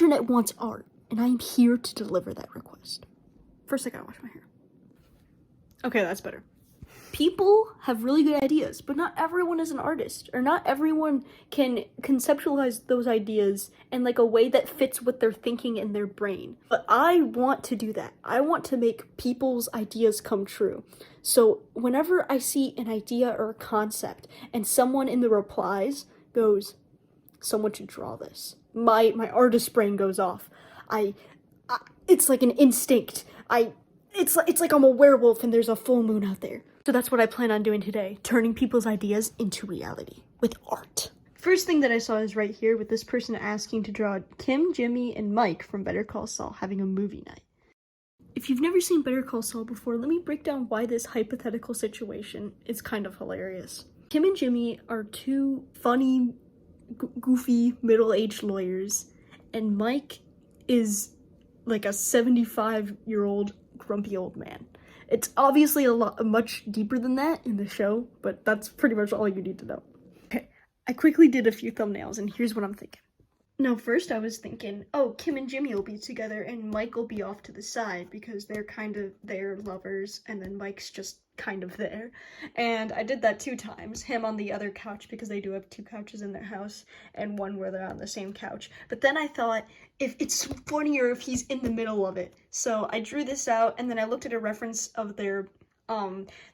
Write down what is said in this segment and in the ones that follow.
internet wants art, and I am here to deliver that request. First, I gotta wash my hair. Okay, that's better. People have really good ideas, but not everyone is an artist, or not everyone can conceptualize those ideas in like a way that fits what they're thinking in their brain. But I want to do that. I want to make people's ideas come true. So whenever I see an idea or a concept and someone in the replies goes, someone should draw this, my artist brain goes off. It's like an instinct. It's like I'm a werewolf and there's a full moon out there. So that's what I plan on doing today, turning people's ideas into reality with art. First thing that I saw is right here with this person asking to draw Kim, Jimmy, and Mike from Better Call Saul having a movie night. If you've never seen Better Call Saul before, let me break down why this hypothetical situation is kind of hilarious. Kim and Jimmy are two funny, goofy, middle-aged lawyers, and Mike is like a 75-year-old grumpy old man. It's obviously much deeper than that in the show, but that's pretty much all you need to know. Okay, I quickly did a few thumbnails, and here's what I'm thinking. Now, first I was thinking, oh, Kim and Jimmy will be together, and Mike will be off to the side, because they're lovers, and then Mike's just kind of there. And I did that 2 times, him on the other couch, because they do have 2 couches in their house, and one where they're on the same couch. But then I thought, if it's funnier if he's in the middle of it. So I drew this out, and then I looked at a reference of their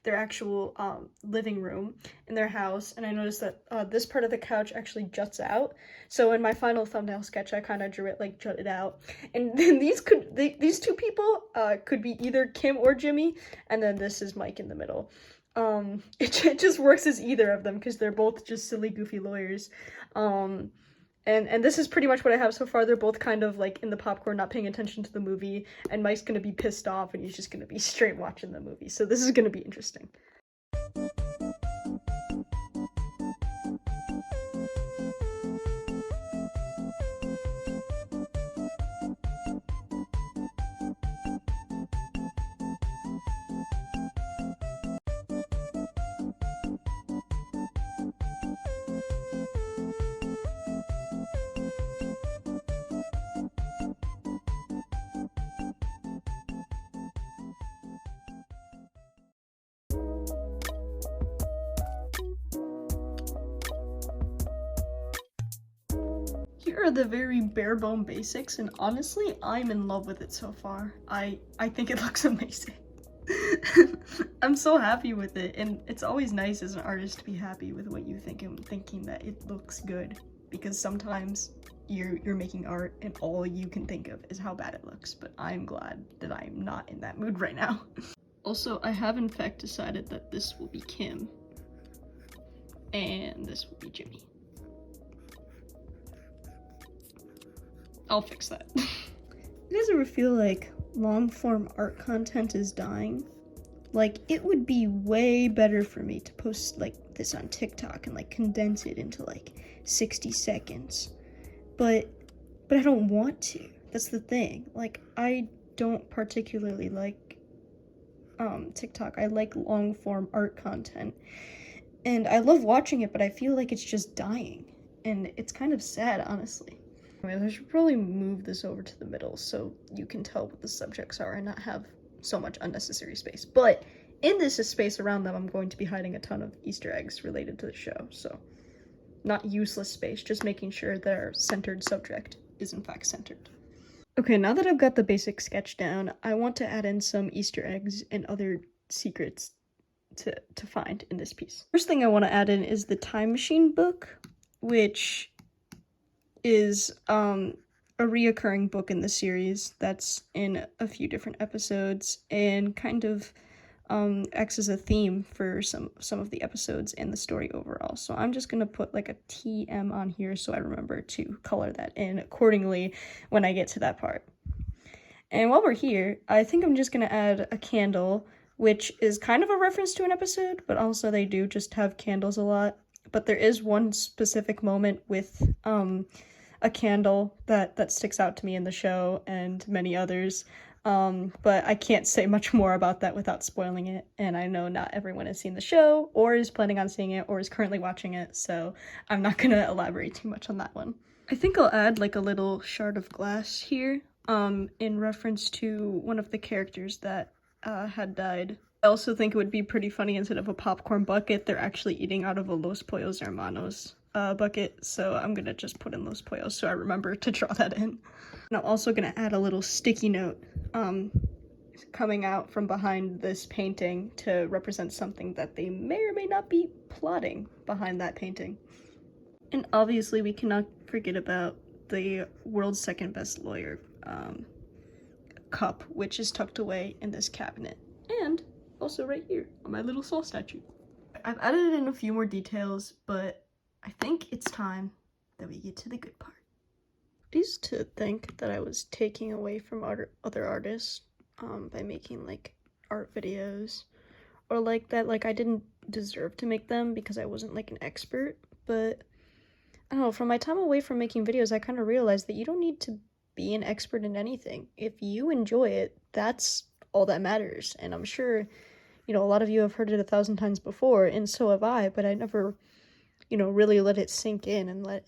actual living room in their house, and I noticed that this part of the couch actually juts out. So in my final thumbnail sketch, I kind of drew it like jutted out. And then these 2 people could be either Kim or Jimmy, and then this is Mike in the middle. It just works as either of them because they're both just silly, goofy lawyers. And this is pretty much what I have so far. They're both kind of like in the popcorn, not paying attention to the movie, and Mike's gonna be pissed off and he's just gonna be straight watching the movie. So this is gonna be interesting. Here are the very bare bone basics, and honestly, I'm in love with it so far. I think it looks amazing. I'm so happy with it, and it's always nice as an artist to be happy with what you think and thinking that it looks good, because sometimes you're making art and all you can think of is how bad it looks, but I'm glad that I'm not in that mood right now. Also, I have in fact decided that this will be Kim, and this will be Jimmy. I'll fix that. You guys ever feel like long-form art content is dying? Like, it would be way better for me to post like this on TikTok and like condense it into like 60 seconds. But I don't want to. That's the thing. Like, I don't particularly like TikTok. I like long-form art content. And I love watching it, but I feel like it's just dying. And it's kind of sad, honestly. I should probably move this over to the middle so you can tell what the subjects are and not have so much unnecessary space. But in this space around them, I'm going to be hiding a ton of Easter eggs related to the show. So not useless space, just making sure their centered subject is in fact centered. Okay, now that I've got the basic sketch down, I want to add in some Easter eggs and other secrets to find in this piece. First thing I want to add in is the time machine book, which is a reoccurring book in the series that's in a few different episodes and kind of acts as a theme for some of the episodes and the story overall. So I'm just gonna put like a TM on here so I remember to color that in accordingly when I get to that part. And while we're here, I think I'm just gonna add a candle, which is kind of a reference to an episode, but also they do just have candles a lot. But there is one specific moment with a candle that sticks out to me in the show and many others, but I can't say much more about that without spoiling it, and I know not everyone has seen the show or is planning on seeing it or is currently watching it, so I'm not gonna elaborate too much on that one. I think I'll add like a little shard of glass here, in reference to one of the characters that had died. I also think it would be pretty funny, instead of a popcorn bucket, they're actually eating out of a Los Pollos Hermanos bucket, so I'm gonna just put in Los Pollos so I remember to draw that in. And I'm also gonna add a little sticky note coming out from behind this painting to represent something that they may or may not be plotting behind that painting. And obviously we cannot forget about the world's second best lawyer cup, which is tucked away in this cabinet. And also right here on my little Saul statue. I've added in a few more details, but I think it's time that we get to the good part. I used to think that I was taking away from other artists by making like art videos, or like that like I didn't deserve to make them because I wasn't like an expert, but I don't know, from my time away from making videos, I kind of realized that you don't need to be an expert in anything. If you enjoy it, that's all that matters. And I'm sure, you know, a lot of you have heard it 1,000 times before, and so have I, but I never, you know, really let it sink in and let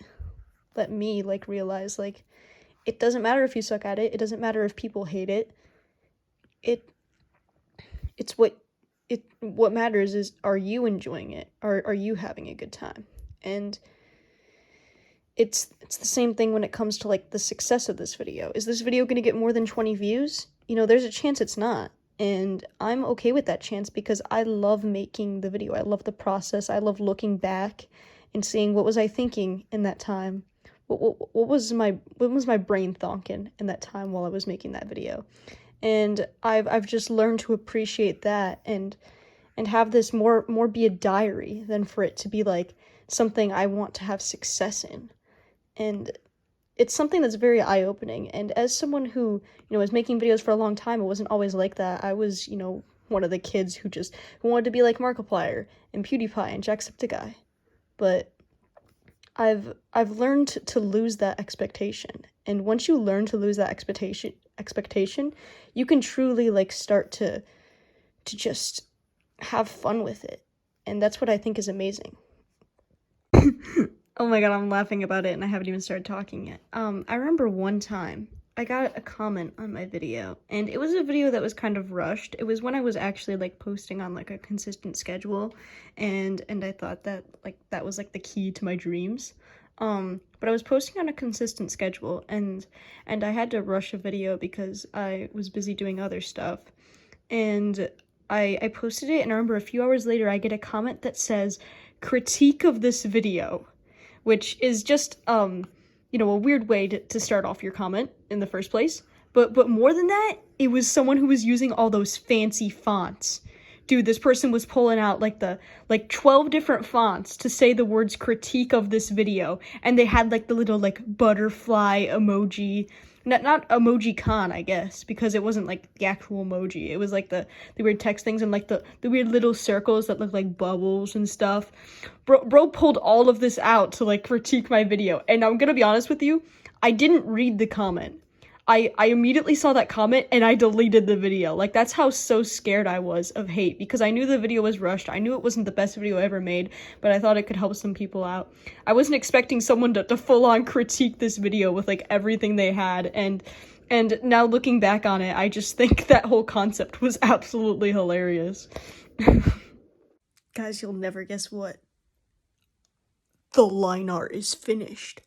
me, like, realize, like, it doesn't matter if you suck at it. It doesn't matter if people hate it. What matters is, are you enjoying it? Are you having a good time? And it's the same thing when it comes to like the success of this video. Is this video going to get more than 20 views? You know, there's a chance it's not. And I'm okay with that chance because I love making the video. I love the process. I love looking back and seeing what was I thinking in that time. What was my brain thonking in that time while I was making that video? And I've just learned to appreciate that and have this more be a diary than for it to be like something I want to have success in. And it's something that's very eye-opening. And as someone who, you know, was making videos for a long time, it wasn't always like that. I was, you know, one of the kids who wanted to be like Markiplier and PewDiePie and Jacksepticeye. But I've learned to lose that expectation. And once you learn to lose that expectation, you can truly like start to just have fun with it. And that's what I think is amazing. Oh my god, I'm laughing about it and I haven't even started talking yet. I remember one time I got a comment on my video, and it was a video that was kind of rushed. It was when I was actually like posting on like a consistent schedule, and I thought that like that was like the key to my dreams. But I was posting on a consistent schedule, and I had to rush a video because I was busy doing other stuff. And I posted it, and I remember a few hours later I get a comment that says, "Critique of this video," which is just, you know, a weird way to start off your comment in the first place. But more than that, it was someone who was using all those fancy fonts. Dude, this person was pulling out like 12 different fonts to say the words critique of this video, and they had like the little like butterfly emoji. Not emoji con, I guess, because it wasn't like the actual emoji. It was like the weird text things and like the weird little circles that look like bubbles and stuff. Bro pulled all of this out to like critique my video. And I'm gonna be honest with you, I didn't read the comment. I immediately saw that comment and I deleted the video. Like, that's how so scared I was of hate, because I knew the video was rushed. I knew it wasn't the best video ever made, but I thought it could help some people out. I wasn't expecting someone to full-on critique this video with like everything they had, and now looking back on it, I just think that whole concept was absolutely hilarious. Guys, you'll never guess what. The line art is finished.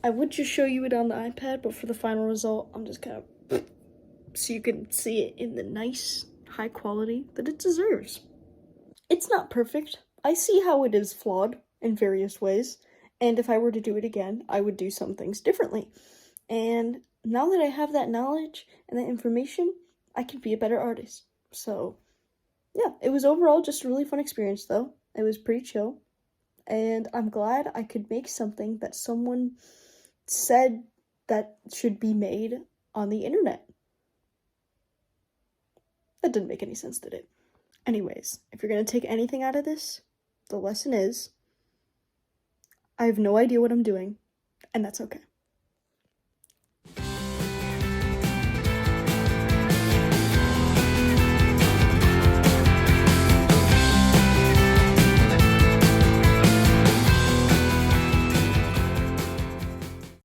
I would just show you it on the iPad, but for the final result, I'm just kind of so you can see it in the nice, high quality that it deserves. It's not perfect. I see how it is flawed in various ways, and if I were to do it again, I would do some things differently. And now that I have that knowledge and that information, I could be a better artist. So, yeah, it was overall just a really fun experience, though. It was pretty chill. And I'm glad I could make something that someone said that should be made on the internet. That didn't make any sense, did it? Anyways, if you're gonna take anything out of this, the lesson is I have no idea what I'm doing, and that's okay.